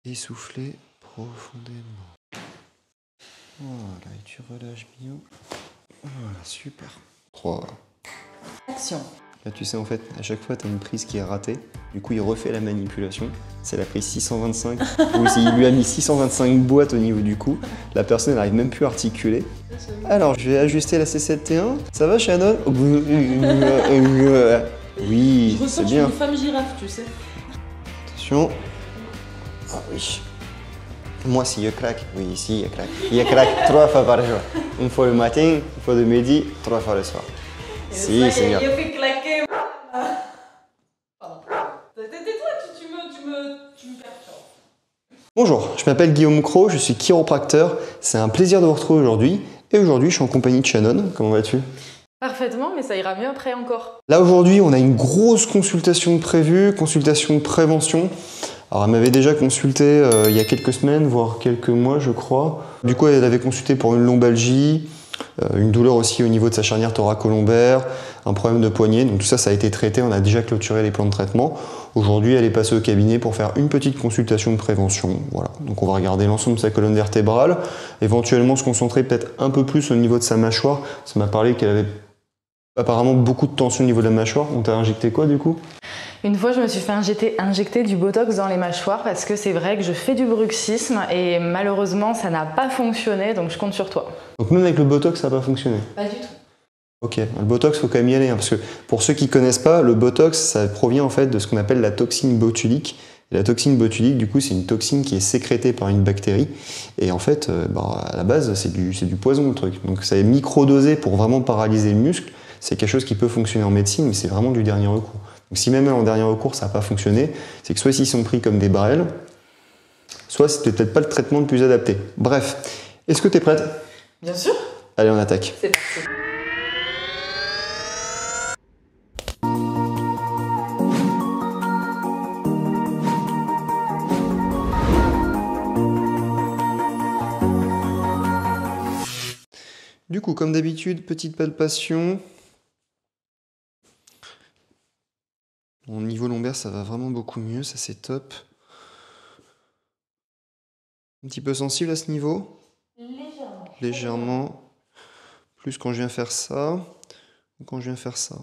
et souffler profondément. Voilà, et tu relâches bien. Voilà, super. 3. Action. Là, tu sais, en fait, à chaque fois, tu as une prise qui est ratée. Du coup, il refait la manipulation. C'est la prise 625. Il lui a mis 625 boîtes au niveau du cou. La personne n'arrive même plus à articuler. Alors, je vais ajuster la C7T1. Ça va, Shannon? Oui, c'est bien. Je ressens une femme girafe, tu sais. Attention. Ah oui. Moi, si je craque, oui, si je craque. Je craque 3 fois par jour. Une fois le matin, une fois le midi, 3 fois le soir. Si, c'est bien. Il a fait claquer. Pardon. Tais-toi, tu me perturbes. Bonjour, je m'appelle Guillaume Cros, je suis chiropracteur. C'est un plaisir de vous retrouver aujourd'hui. Et aujourd'hui, je suis en compagnie de Shannon. Comment vas-tu? Parfaitement, mais ça ira mieux après encore. Là, aujourd'hui, on a une grosse consultation de prévue, consultation de prévention. Alors, elle m'avait déjà consulté il y a quelques semaines, voire quelques mois, je crois. Du coup, elle avait consulté pour une lombalgie, une douleur aussi au niveau de sa charnière thoracolombaire, un problème de poignet. Donc tout ça, ça a été traité. On a déjà clôturé les plans de traitement. Aujourd'hui, elle est passée au cabinet pour faire une petite consultation de prévention. Voilà. Donc on va regarder l'ensemble de sa colonne vertébrale, éventuellement se concentrer peut-être un peu plus au niveau de sa mâchoire. Ça m'a parlé qu'elle avait apparemment beaucoup de tension au niveau de la mâchoire. On t'a injecté quoi du coup? Une fois, je me suis fait injecter du botox dans les mâchoires parce que c'est vrai que je fais du bruxisme et malheureusement, ça n'a pas fonctionné, donc je compte sur toi. Donc même avec le botox, ça n'a pas fonctionné? Pas du tout. Ok, le botox, il faut quand même y aller, hein, parce que pour ceux qui ne connaissent pas, le botox, ça provient en fait de ce qu'on appelle la toxine botulique. Et la toxine botulique, du coup, c'est une toxine qui est sécrétée par une bactérie. Et en fait, à la base, c'est du poison le truc. Donc ça est microdosé pour vraiment paralyser le muscle. C'est quelque chose qui peut fonctionner en médecine, mais c'est vraiment du dernier recours. Donc si même en dernier recours, ça n'a pas fonctionné, c'est que soit ils sont pris comme des barrels, soit c'était peut-être pas le traitement le plus adapté. Bref, est-ce que tu es prête? Bien sûr. Allez, on attaque. C'est parti. Du coup, comme d'habitude, petite palpation. Au niveau lombaire, ça va vraiment beaucoup mieux, ça c'est top. Un petit peu sensible à ce niveau? Légèrement. Légèrement. Plus quand je viens faire ça, ou quand je viens faire ça.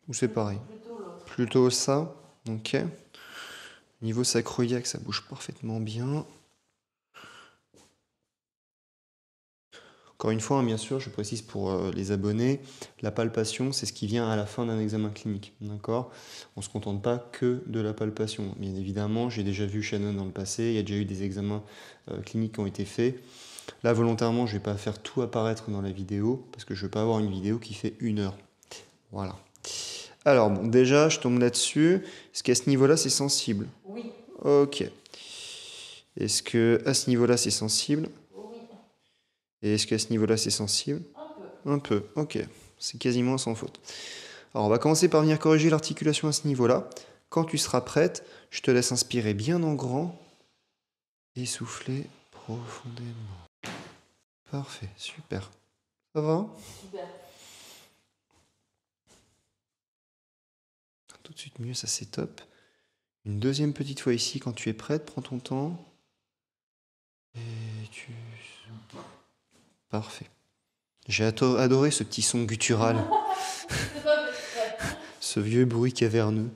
Ou c'est pareil? Plutôt l'autre. Plutôt ça, ok. Niveau sacroiliaque, ça bouge parfaitement bien. Encore une fois, hein, bien sûr, je précise pour les abonnés, la palpation, c'est ce qui vient à la fin d'un examen clinique. D'accord? On ne se contente pas que de la palpation. Bien évidemment, j'ai déjà vu Shannon dans le passé, il y a déjà eu des examens cliniques qui ont été faits. Là, volontairement, je ne vais pas faire tout apparaître dans la vidéo, parce que je ne veux pas avoir une vidéo qui fait 1 heure. Voilà. Alors, bon, déjà, je tombe là-dessus. Est-ce qu'à ce niveau-là, c'est sensible? Oui. Ok. Est-ce qu'à ce niveau-là, c'est sensible? Oui. Et est-ce qu'à ce niveau-là, c'est sensible? Un peu, ok. C'est quasiment sans faute. Alors, on va commencer par venir corriger l'articulation à ce niveau-là. Quand tu seras prête, je te laisse inspirer bien en grand et souffler profondément. Parfait, super. Ça va? Super. Tout de suite mieux, ça c'est top. Une deuxième petite fois ici, quand tu es prête, prends ton temps. Et tu... Parfait. J'ai adoré ce petit son guttural. Ce vieux bruit caverneux.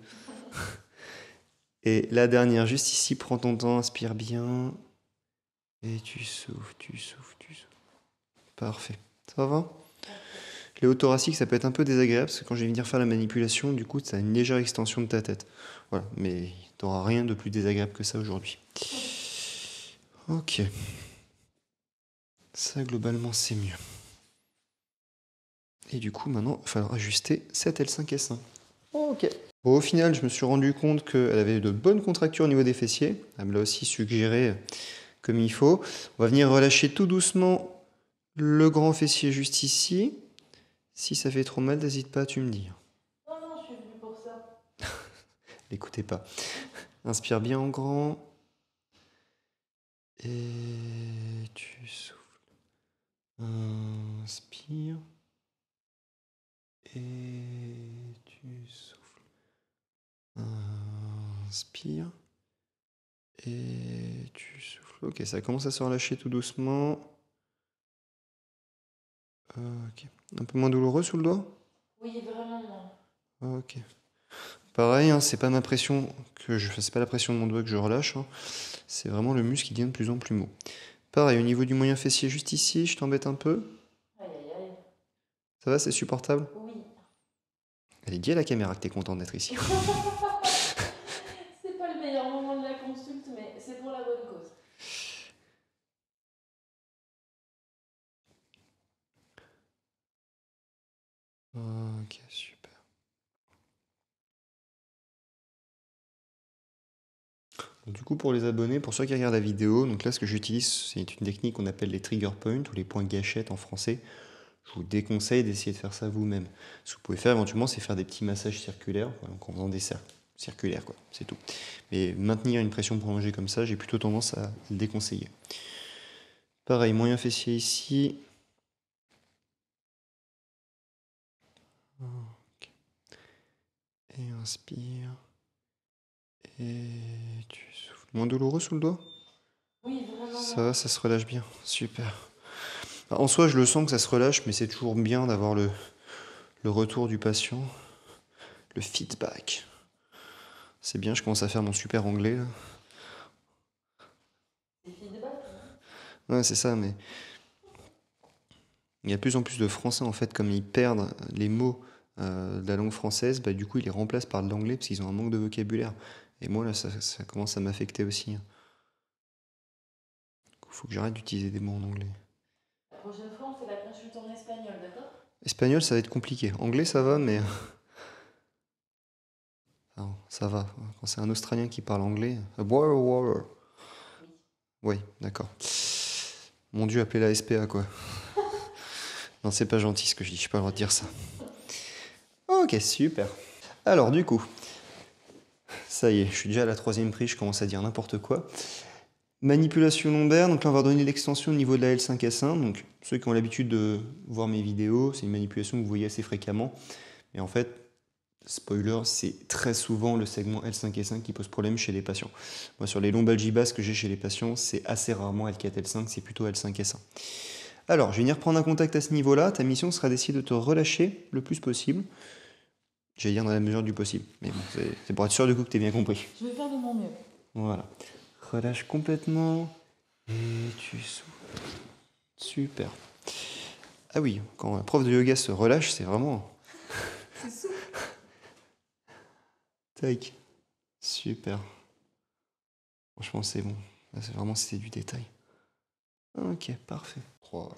Et la dernière, juste ici, prends ton temps, inspire bien. Et tu souffles, tu souffles, tu souffles. Parfait. Ça va? Les hauts thoraciques, ça peut être un peu désagréable parce que quand je vais venir faire la manipulation, du coup, ça a une légère extension de ta tête. Voilà, mais tu n'auras rien de plus désagréable que ça aujourd'hui. Ok. Ça, globalement, c'est mieux. Et du coup, maintenant, il va falloir ajuster cette L5S1. Ok. Bon, au final, je me suis rendu compte qu'elle avait de bonnes contractures au niveau des fessiers. Elle me l'a aussi suggéré comme il faut. On va venir relâcher tout doucement le grand fessier juste ici. Si ça fait trop mal, n'hésite pas à tu me dire. Non, non, je suis venue pour ça. L'écoutez pas. Inspire bien en grand. Et tu souffles. Inspire. Et tu souffles. Inspire. Et tu souffles. Ok, ça commence à se relâcher tout doucement. Ok. Un peu moins douloureux sous le doigt? Oui, vraiment moins. Ok. Pareil, hein, c'est pas ma pression c'est pas la pression de mon doigt que je relâche, hein. C'est vraiment le muscle qui devient de plus en plus mou. Pareil, au niveau du moyen fessier, juste ici, je t'embête un peu. Aïe, aïe, aïe. Ça va, c'est supportable? Oui. Allez, dis à la caméra que t'es content d'être ici. C'est pas le meilleur moment de la consulte, mais c'est pour la bonne cause. Ok, super. Donc, du coup, pour les abonnés, pour ceux qui regardent la vidéo, donc là, ce que j'utilise, c'est une technique qu'on appelle les trigger points ou les points gâchettes en français. Je vous déconseille d'essayer de faire ça vous-même. Ce que vous pouvez faire éventuellement, c'est faire des petits massages circulaires, voilà, donc en faisant des cercles circulaires, quoi, c'est tout. Mais maintenir une pression prolongée comme ça, j'ai plutôt tendance à le déconseiller. Pareil, moyen fessier ici. Ok. Et inspire. Et tu souffles. Moins douloureux sous le doigt? Oui, vraiment. Ça va, ça se relâche bien. Super. En soi, je le sens que ça se relâche, mais c'est toujours bien d'avoir le retour du patient, le feedback. C'est bien, je commence à faire mon super anglais là. C'est feedback. Ouais, c'est ça, mais il y a de plus en plus de Français en fait, comme ils perdent les mots de la langue française, bah, du coup ils les remplacent par de l'anglais parce qu'ils ont un manque de vocabulaire. Et moi là, ça commence à m'affecter aussi, hein. Il faut que j'arrête d'utiliser des mots en anglais. La prochaine fois, on fait la consulte en espagnol, d'accord? Espagnol, ça va être compliqué. Anglais, ça va, mais non, ça va. Quand c'est un Australien qui parle anglais, Oui. oui, d'accord. Mon Dieu, appelez la SPA quoi. Non, c'est pas gentil ce que je dis, je pas le droit de dire ça. Ok, super. Alors du coup, ça y est, je suis déjà à la troisième prise, je commence à dire n'importe quoi. Manipulation lombaire, donc là on va donner l'extension au niveau de la L5S1. Donc ceux qui ont l'habitude de voir mes vidéos, c'est une manipulation que vous voyez assez fréquemment. Et en fait, spoiler, c'est très souvent le segment L5S1 qui pose problème chez les patients. Moi sur les lombalgies basses que j'ai chez les patients, c'est assez rarement L4, L5, c'est plutôt L5S1. Alors, je vais venir prendre un contact à ce niveau-là. Ta mission sera d'essayer de te relâcher le plus possible. J'allais dire dans la mesure du possible. Mais bon, c'est pour être sûr du coup que tu as bien compris. Je vais faire de mon mieux. Voilà. Relâche complètement. Et tu souffles. Super. Ah oui, quand un prof de yoga se relâche, c'est vraiment... C'est souple. Tac. Super. Franchement, c'est bon. Là, c'est vraiment, c'était du détail. Ok, parfait. 3.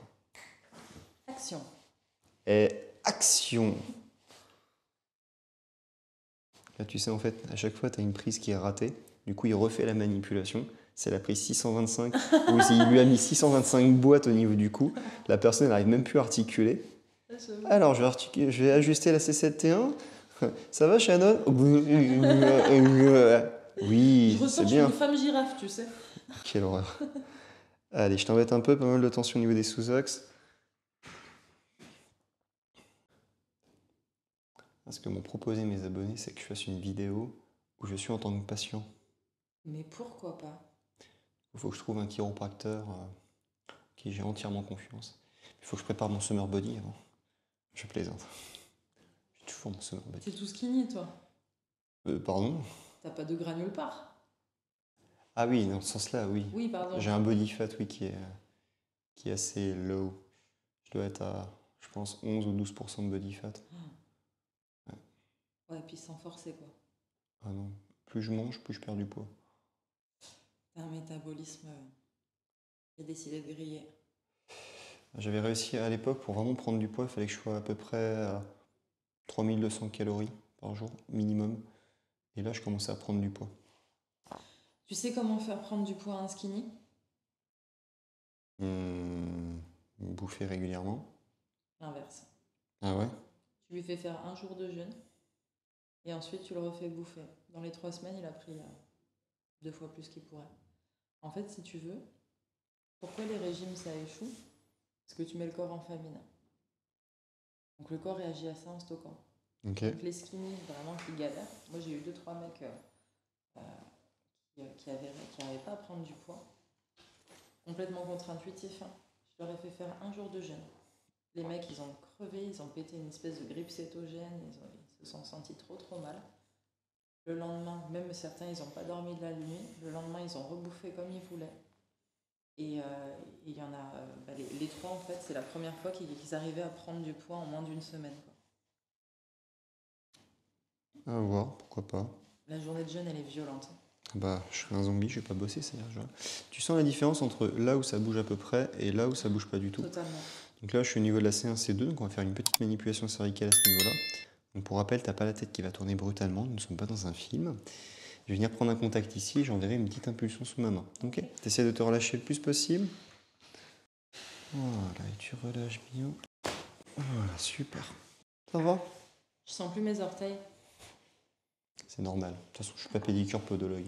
Action. Et action. Là, tu sais, en fait, à chaque fois, tu as une prise qui est ratée. Du coup, il refait la manipulation. C'est la prise 625. Ou il lui a mis 625 boîtes au niveau du cou. La personne n'arrive même plus à articuler. Alors, je vais ajuster la C7T1. Ça va, Shannon? Oui, Je c'est ressens que je suis bien. une femme girafe, tu sais. Quelle horreur. Allez, je t'embête un peu, pas mal de tension au niveau des sous-axes. Ce que m'ont proposé mes abonnés, c'est que je fasse une vidéo où je suis en tant que patient. Mais pourquoi pas? Il faut que je trouve un chiropracteur qui j'ai entièrement confiance. Il faut que je prépare mon summer body avant. Je plaisante. J'ai toujours mon summer T'es body. tout skinny, toi. Pardon? T'as pas de granule part. Ah oui, dans ce sens-là, oui. Oui, pardon. J'ai un body fat, oui, qui est assez low. Je dois être à, je pense, 11 ou 12% de body fat. Ouais, puis sans forcer, quoi. Ah non, plus je mange, plus je perds du poids. T'as un métabolisme qui a décidé de griller. J'avais réussi à l'époque, pour vraiment prendre du poids, il fallait que je sois à peu près à 3200 calories par jour, minimum. Et là, je commençais à prendre du poids. Tu sais comment faire prendre du poids à un skinny? Bouffer régulièrement. L'inverse. Ah ouais? Tu lui fais faire un jour de jeûne et ensuite tu le refais bouffer. Dans les 3 semaines, il a pris 2 fois plus qu'il pourrait. En fait, si tu veux, pourquoi les régimes ça échoue? Parce que tu mets le corps en famine. Donc le corps réagit à ça en stockant. Ok. Donc les skinny vraiment qui galèrent. Moi j'ai eu 2-3 mecs qui n'arrivaient pas à prendre du poids. Complètement contre-intuitif, hein. Je leur ai fait faire un jour de jeûne. Les mecs, ils ont crevé, ils ont pété une espèce de grippe cétogène, ils se sont sentis trop mal. Le lendemain, même certains, ils n'ont pas dormi de la nuit. Le lendemain, ils ont rebouffé comme ils voulaient. Et il y en a, les trois, en fait, c'est la première fois qu'ils arrivaient à prendre du poids en moins d'une semaine, quoi. À voir, pourquoi pas. La journée de jeûne, elle est violente. Bah, je serais un zombie, je vais pas bosser, c'est-à-dire, tu sens la différence entre là où ça bouge à peu près et là où ça bouge pas du tout. Totalement. Donc là, je suis au niveau de la C1, C2, donc on va faire une petite manipulation cervicale à ce niveau-là. Donc pour rappel, t'as pas la tête qui va tourner brutalement, nous ne sommes pas dans un film. Je vais venir prendre un contact ici, j'enverrai une petite impulsion sous ma main. Ok. T'essaies de te relâcher le plus possible. Voilà, et tu relâches bien. Voilà, super. Ça va? Je sens plus mes orteils. C'est normal. De toute façon, je suis pas pédicure podologue.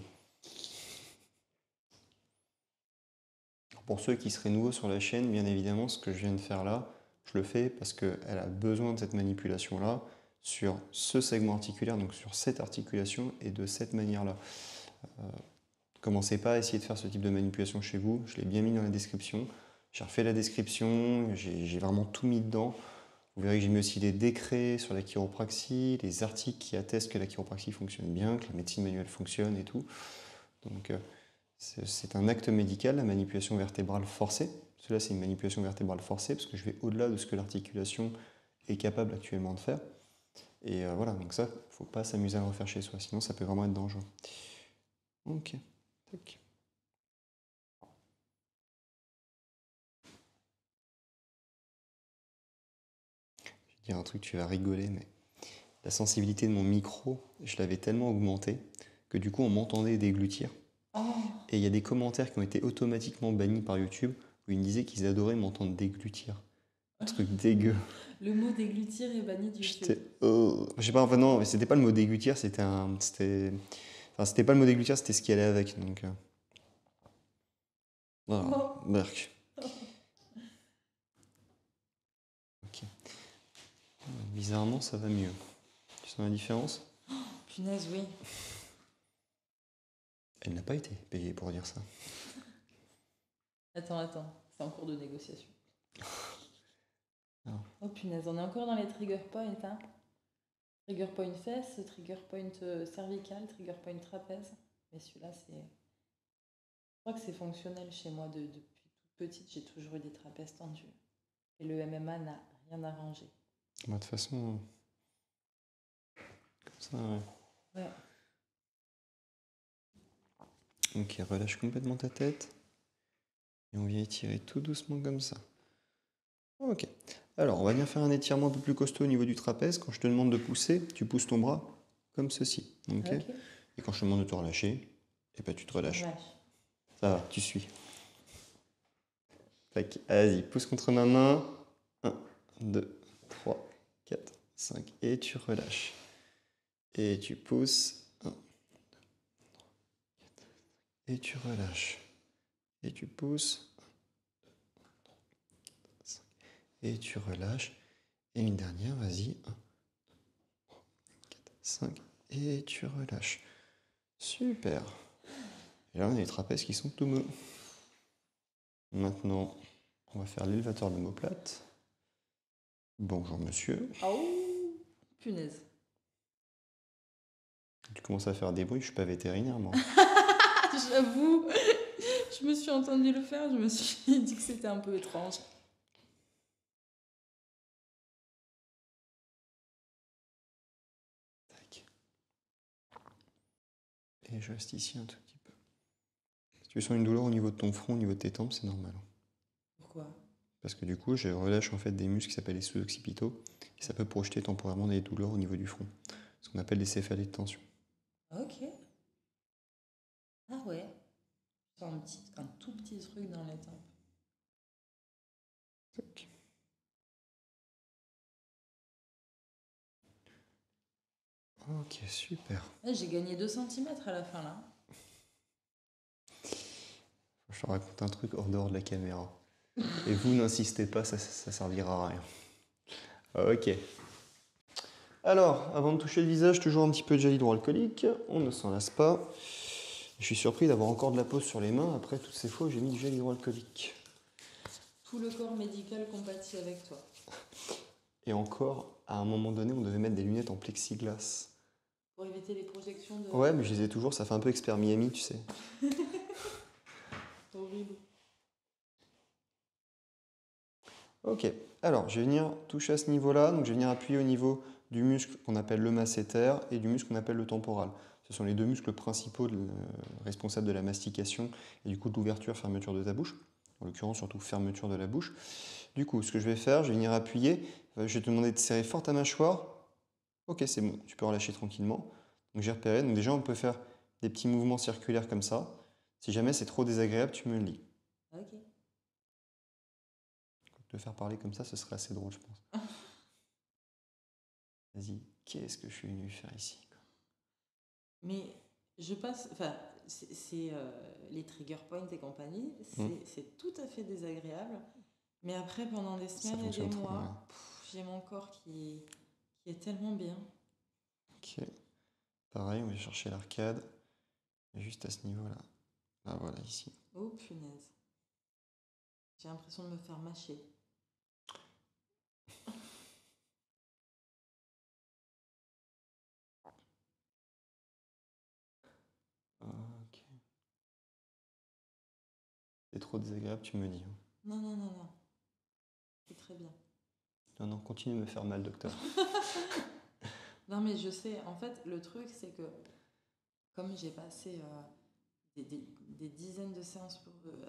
Pour ceux qui seraient nouveaux sur la chaîne, bien évidemment, ce que je viens de faire là, je le fais parce qu'elle a besoin de cette manipulation-là sur ce segment articulaire, donc sur cette articulation et de cette manière-là. Commencez pas à essayer de faire ce type de manipulation chez vous. Je l'ai bien mis dans la description. J'ai refait la description, j'ai vraiment tout mis dedans. Vous verrez que j'ai mis aussi des décrets sur la chiropraxie, les articles qui attestent que la chiropraxie fonctionne bien, que la médecine manuelle fonctionne et tout. Donc c'est un acte médical, la manipulation vertébrale forcée. Cela, c'est une manipulation vertébrale forcée parce que je vais au-delà de ce que l'articulation est capable actuellement de faire. Et voilà, donc ça, il ne faut pas s'amuser à le refaire chez soi, sinon ça peut vraiment être dangereux. Ok, tac. Je vais dire un truc, tu vas rigoler, mais la sensibilité de mon micro, je l'avais tellement augmenté que du coup, on m'entendait déglutir. Oh. Et il y a des commentaires qui ont été automatiquement bannis par YouTube où ils me disaient qu'ils adoraient m'entendre déglutir. Un truc dégueu. Le mot déglutir est banni du YouTube. Je sais pas, enfin non, mais c'était pas le mot déglutir, c'était pas le mot déglutir, c'était ce qui allait avec. Donc, voilà, Oh. berk. Ok. Bizarrement, ça va mieux. Tu sens la différence? Punaise, oui. Elle n'a pas été payée pour dire ça. Attends, c'est en cours de négociation. Non. Oh punaise, on est encore dans les trigger points, hein. Trigger point fesse, trigger point cervical, trigger point trapèze. Mais celui-là, c'est... Je crois que c'est fonctionnel chez moi. Depuis toute petite, j'ai toujours eu des trapèzes tendus. Et le MMA n'a rien arrangé. Bah, de toute façon, comme ça, ouais. Ok, relâche complètement ta tête. Et on vient étirer tout doucement comme ça. Ok. Alors, on va venir faire un étirement un peu plus costaud au niveau du trapèze. Quand je te demande de pousser, tu pousses ton bras comme ceci. Okay. Et quand je te demande de te relâcher, eh ben, tu te relâches. Ça va, tu suis. Tac, vas-y, pousse contre ma main. 1, 2, 3, 4, 5. Et tu relâches. Et tu pousses. 1, 2, 3, 4, 5. Et tu relâches. Et tu pousses. 1, 2, 3, 4, 5. Et tu relâches. Et une dernière, vas-y. 1, 2, 3, 4, 5. Et tu relâches. Super. Et là, on a les trapèzes qui sont tout mous. Maintenant, on va faire l'élévateur de l'omoplate. Bonjour, monsieur. Oh, punaise. Tu commences à faire des bruits, je suis pas vétérinaire, moi. J'avoue, je me suis entendu le faire, je me suis dit que c'était un peu étrange. Tac. Et je reste ici un tout petit peu. Si tu sens une douleur au niveau de ton front, au niveau de tes tempes, c'est normal. Pourquoi? Parce que du coup, je relâche en fait des muscles qui s'appellent les sous-occipitaux et ça peut projeter temporairement des douleurs au niveau du front. Ce qu'on appelle des céphalées de tension. Ok. Ah ouais. Je sens un tout petit truc dans les tempes. Tac. Ok, super. J'ai gagné 2 cm à la fin là. Je te raconte un truc hors dehors de la caméra. Et vous n'insistez pas, ça servira à rien. Ok. Alors, avant de toucher le visage, toujours un petit peu de gel hydroalcoolique. On ne s'en lasse pas. Je suis surpris d'avoir encore de la pose sur les mains. Après toutes ces fois, j'ai mis du gel hydroalcoolique. Tout le corps médical compatit avec toi. Et encore, à un moment donné, on devait mettre des lunettes en plexiglas. Pour éviter les projections de... Ouais, mais je les ai toujours, ça fait un peu expert Miami, tu sais. Horrible. Ok, alors je vais venir toucher à ce niveau-là. Donc je vais venir appuyer au niveau du muscle qu'on appelle le masséter et du muscle qu'on appelle le temporal. Ce sont les deux muscles principaux responsables de la mastication et du coup de l'ouverture-fermeture de ta bouche. En l'occurrence, surtout fermeture de la bouche. Du coup, ce que je vais faire, je vais venir appuyer. Je vais te demander de serrer fort ta mâchoire. Ok, c'est bon, tu peux relâcher tranquillement. Donc j'ai repéré. Donc déjà, on peut faire des petits mouvements circulaires comme ça. Si jamais c'est trop désagréable, tu me le dis. Ok. Te faire parler comme ça, ce serait assez drôle, je pense. Vas-y, qu'est-ce que je suis venu faire ici, quoi. Mais je passe... Enfin, c'est les trigger points et compagnie, c'est tout à fait désagréable. Mais après, pendant des Ça semaines et des fonctionne trop bien. mois, j'ai mon corps qui est tellement bien. Ok. Pareil, on va chercher l'arcade. Juste à ce niveau-là. Là, voilà, ici. Oh punaise. J'ai l'impression de me faire mâcher. Ok. C'est trop désagréable, tu me dis, hein. Non, non, non, non. C'est très bien. Non, non, continue de me faire mal, docteur. Non, mais je sais, en fait, le truc, c'est que comme j'ai passé des dizaines de séances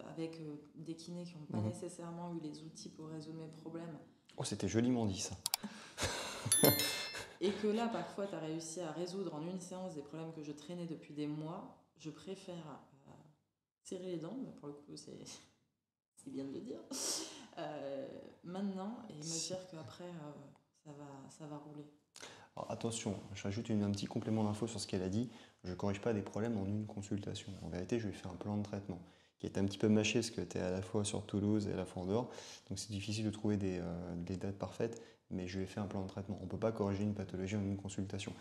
avec des kinés qui n'ont pas nécessairement eu les outils pour résoudre mes problèmes. Oh, c'était joliment dit, ça. Et que là, parfois, tu as réussi à résoudre en une séance des problèmes que je traînais depuis des mois, je préfère serrer les dents, mais pour le coup, c'est bien de le dire, maintenant, et me dire qu'après, ça va rouler. Alors, attention, je rajoute un petit complément d'info sur ce qu'elle a dit. Je ne corrige pas des problèmes en une consultation. En vérité, je lui ai fait un plan de traitement qui est un petit peu mâché parce que tu es à la fois sur Toulouse et à la fois en dehors. Donc c'est difficile de trouver des dates parfaites, mais je lui ai fait un plan de traitement. On ne peut pas corriger une pathologie en une consultation.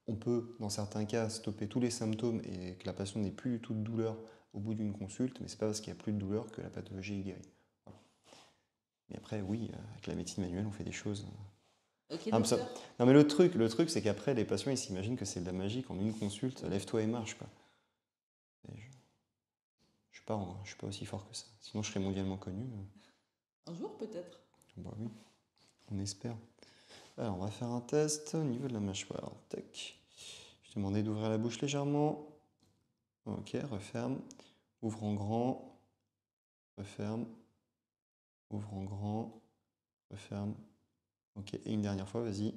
On peut, dans certains cas, stopper tous les symptômes et que la patiente n'ait plus du tout de douleur au bout d'une consulte, mais ce n'est pas parce qu'il n'y a plus de douleur que la pathologie est guérie. Voilà. Mais après, oui, avec la médecine manuelle, on fait des choses. Ok, Ah, docteur. non, mais le truc c'est qu'après, les patients, ils s'imaginent que c'est de la magie qu'en une consulte, lève-toi et marche, quoi. Et je suis pas aussi fort que ça. Sinon, je serais mondialement connu. Un jour, peut-être. Bah oui, on espère. Alors, on va faire un test au niveau de la mâchoire. Tac. Je te demandais d'ouvrir la bouche légèrement. Ok, referme. Ouvre en grand. Referme. Ouvre en grand. Referme. Ok, et une dernière fois, vas-y.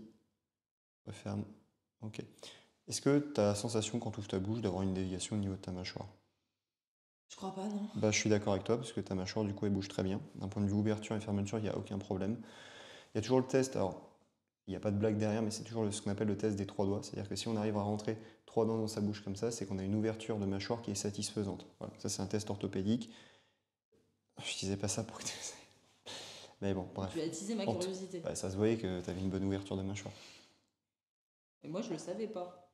Referme. Ok. Est-ce que tu as la sensation quand tu ouvres ta bouche d'avoir une déviation au niveau de ta mâchoire? Je crois pas, non. Bah, je suis d'accord avec toi parce que ta mâchoire, du coup, elle bouge très bien. D'un point de vue ouverture et fermeture, il n'y a aucun problème. Il y a toujours le test, alors il n'y a pas de blague derrière, mais c'est toujours ce qu'on appelle le test des trois doigts. C'est-à-dire que si on arrive à rentrer trois dents dans sa bouche comme ça, c'est qu'on a une ouverture de mâchoire qui est satisfaisante. Voilà, ça c'est un test orthopédique. Je disais pas ça pour que tu... Mais bon, bref. Tu as attisé ma curiosité. Ouais, ça se voyait que tu avais une bonne ouverture de mâchoire. Et moi, je le savais pas.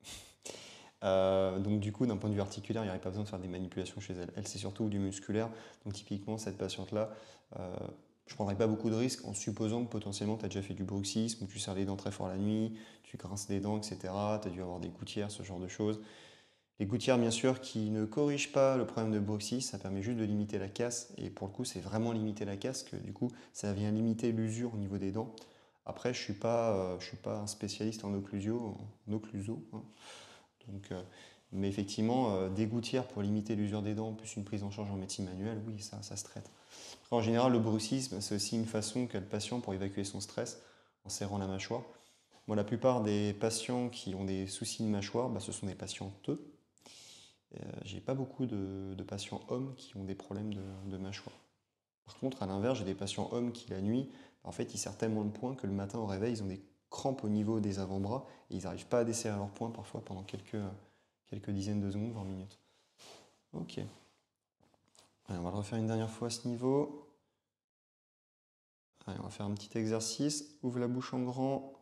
Donc du coup, d'un point de vue articulaire, il n'y aurait pas besoin de faire des manipulations chez elle. Elle, c'est surtout du musculaire. Donc typiquement, cette patiente-là, je ne prendrais pas beaucoup de risques en supposant que potentiellement tu as déjà fait du bruxisme, ou tu serres les dents très fort la nuit, tu grinces des dents, etc. Tu as dû avoir des gouttières, ce genre de choses. Les gouttières, bien sûr, qui ne corrigent pas le problème de bruxisme, ça permet juste de limiter la casse. Et pour le coup, c'est vraiment limiter la casse que du coup, ça vient limiter l'usure au niveau des dents. Après, je ne suis pas un spécialiste en occlusio, hein. Donc, mais effectivement, des gouttières pour limiter l'usure des dents, plus une prise en charge en médecine manuelle, oui, ça se traite. Après, en général, le bruxisme, c'est aussi une façon qu'a le patient pour évacuer son stress en serrant la mâchoire. Moi, la plupart des patients qui ont des soucis de mâchoire, ce sont des patienteux. J'ai pas beaucoup de patients hommes qui ont des problèmes de mâchoire. Par contre, à l'inverse, j'ai des patients hommes qui, la nuit, en fait, ils serrent tellement le poing que le matin au réveil, ils ont des crampes au niveau des avant-bras et ils n'arrivent pas à desserrer leur poing parfois pendant quelques dizaines de secondes, voire minutes. Ok. Allez, on va le refaire une dernière fois à ce niveau. Allez, on va faire un petit exercice. Ouvre la bouche en grand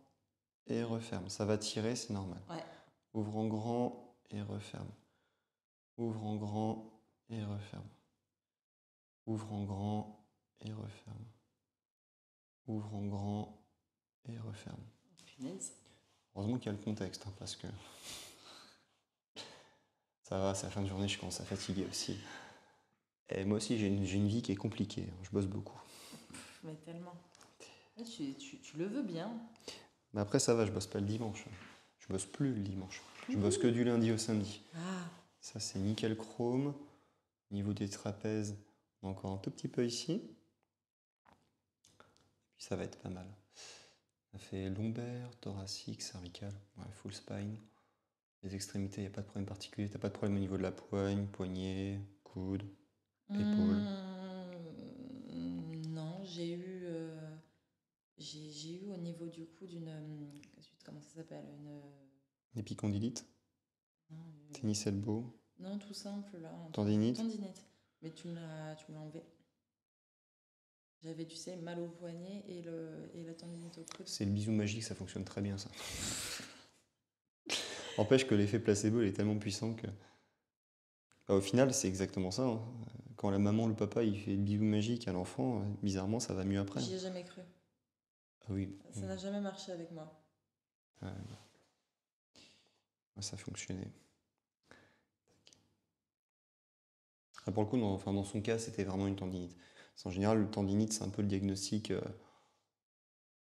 et referme. Ça va tirer, c'est normal. Ouais. Ouvre en grand et referme. Ouvre en grand et referme. Ouvre en grand et referme. Ouvre en grand et referme. Punaise. Heureusement qu'il y a le contexte, hein, parce que ça va, c'est la fin de journée, je commence à fatiguer aussi. Et moi aussi, j'ai une vie qui est compliquée, hein, je bosse beaucoup. Mais tellement. Là, tu le veux bien. Mais après, ça va, je bosse pas le dimanche. Je bosse plus le dimanche. Je bosse que du lundi au samedi. Ah. Ça, c'est nickel chrome. Au niveau des trapèzes, on a encore un tout petit peu ici. Puis ça va être pas mal. Ça fait lombaire, thoracique, cervical, ouais, full spine. Les extrémités, il n'y a pas de problème particulier. T'as pas de problème au niveau de la poigne, poignet, coude, épaule. Non, j'ai eu au niveau du cou comment ça s'appelle Épicondylite, non, tennis elbow, non, tout simple là. tendinite. Tendinite. Mais tu me l'as enlevé. J'avais, tu sais, mal au poignet et la tendinite au coude. C'est le bisou magique, ça fonctionne très bien ça. Empêche que l'effet placebo il est tellement puissant que... Bah, au final, c'est exactement ça, hein. Quand la maman, le papa, il fait le bisou magique à l'enfant, bizarrement, ça va mieux après. J'y ai jamais cru. Ah oui. Ça n'a jamais marché avec moi. Ça fonctionnait. Ah, pour le coup, dans son cas, c'était vraiment une tendinite. En général, le tendinite, c'est un peu le diagnostic. Le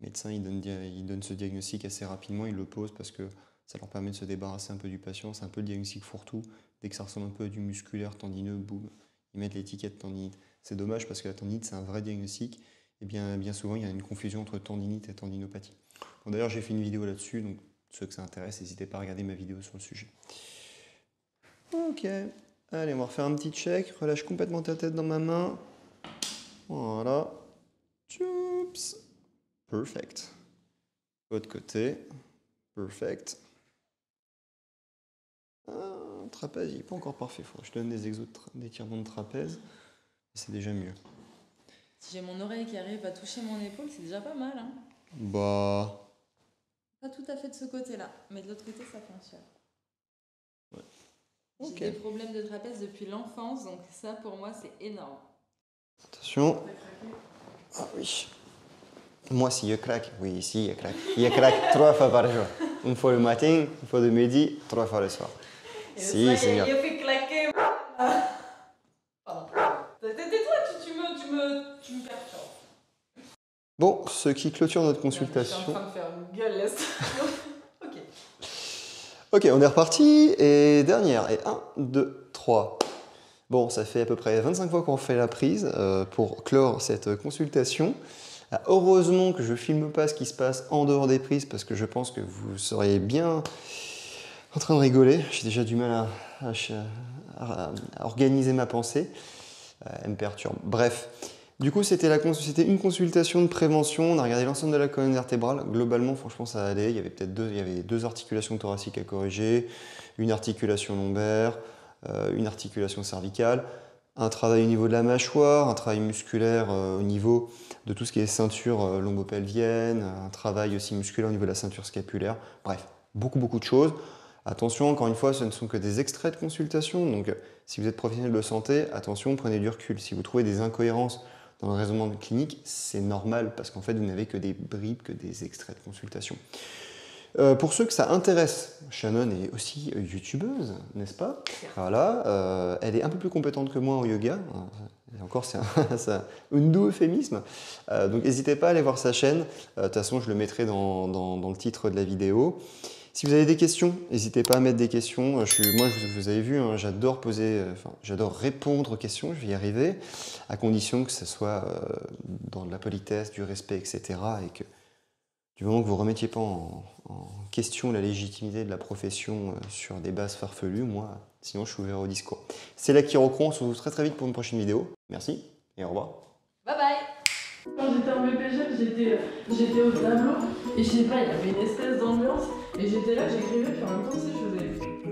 médecin, il donne ce diagnostic assez rapidement, il le pose parce que ça leur permet de se débarrasser un peu du patient. C'est un peu le diagnostic fourre-tout. Dès que ça ressemble un peu à du musculaire, tendineux, boum, ils mettent l'étiquette tendinite. C'est dommage parce que la tendinite, c'est un vrai diagnostic. Et bien souvent, il y a une confusion entre tendinite et tendinopathie. Bon, d'ailleurs, j'ai fait une vidéo là-dessus, donc ceux que ça intéresse, n'hésitez pas à regarder ma vidéo sur le sujet. Ok, allez, on va refaire un petit check. Relâche complètement ta tête dans ma main. Voilà. Tchoups. Perfect. Autre côté. Perfect. Trapèze, il n'est pas encore parfait. Faut que je donne des exos d'étirement de trapèze. C'est déjà mieux. Si j'ai mon oreille qui arrive à toucher mon épaule, c'est déjà pas mal. Hein. Bah. Pas tout à fait de ce côté-là, mais de l'autre côté, ça fonctionne. Ouais. J'ai des problèmes de trapèze depuis l'enfance, donc ça, pour moi, c'est énorme. Attention. Ah oui. Moi, si je craque, oui, si je craque. Je craque 3 fois par jour. Une fois le matin, une fois le midi, 3 fois le soir. Et si, c'est bien. Il a fait claquer. Pardon. Tais-toi, tu me perturbes. Bon, ce qui clôture notre consultation. Je suis en train de faire une gueule, laisse. Ok. Ok, on est reparti. Et dernière. Et 1, 2, 3. Bon, ça fait à peu près 25 fois qu'on fait la prise pour clore cette consultation. Heureusement que je ne filme pas ce qui se passe en dehors des prises parce que je pense que vous seriez bien en train de rigoler. J'ai déjà du mal à organiser ma pensée. Elle me perturbe. Bref, du coup, c'était une consultation de prévention. On a regardé l'ensemble de la colonne vertébrale. Globalement, franchement, ça allait. Il y avait deux articulations thoraciques à corriger, une articulation lombaire, une articulation cervicale, un travail au niveau de la mâchoire, un travail musculaire au niveau de tout ce qui est ceinture lombopelvienne, un travail aussi musculaire au niveau de la ceinture scapulaire. Bref, beaucoup de choses. Attention, encore une fois, ce ne sont que des extraits de consultation. Donc, si vous êtes professionnel de santé, attention, prenez du recul. Si vous trouvez des incohérences dans le raisonnement clinique, c'est normal parce qu'en fait, vous n'avez que des bribes, que des extraits de consultation. Pour ceux que ça intéresse, Shannon est aussi youtubeuse, n'est-ce pas? Voilà, elle est un peu plus compétente que moi en yoga. Et encore, c'est un doux euphémisme. Donc, n'hésitez pas à aller voir sa chaîne. De toute façon, je le mettrai dans le titre de la vidéo. Si vous avez des questions, n'hésitez pas à mettre des questions. Moi, vous avez vu, hein, j'adore répondre aux questions, je vais y arriver, à condition que ce soit dans de la politesse, du respect, etc. Et que du moment que vous ne remettiez pas en question la légitimité de la profession sur des bases farfelues, moi, sinon je suis ouvert au discours. C'est là Kirocron, on se retrouve très vite pour une prochaine vidéo. Merci et au revoir. Bye bye. Quand j'étais en BPGEP, j'étais au tableau et je sais pas, il y avait une espèce d'ambiance et j'étais là, j'écrivais puis en même temps, tu sais, je faisais...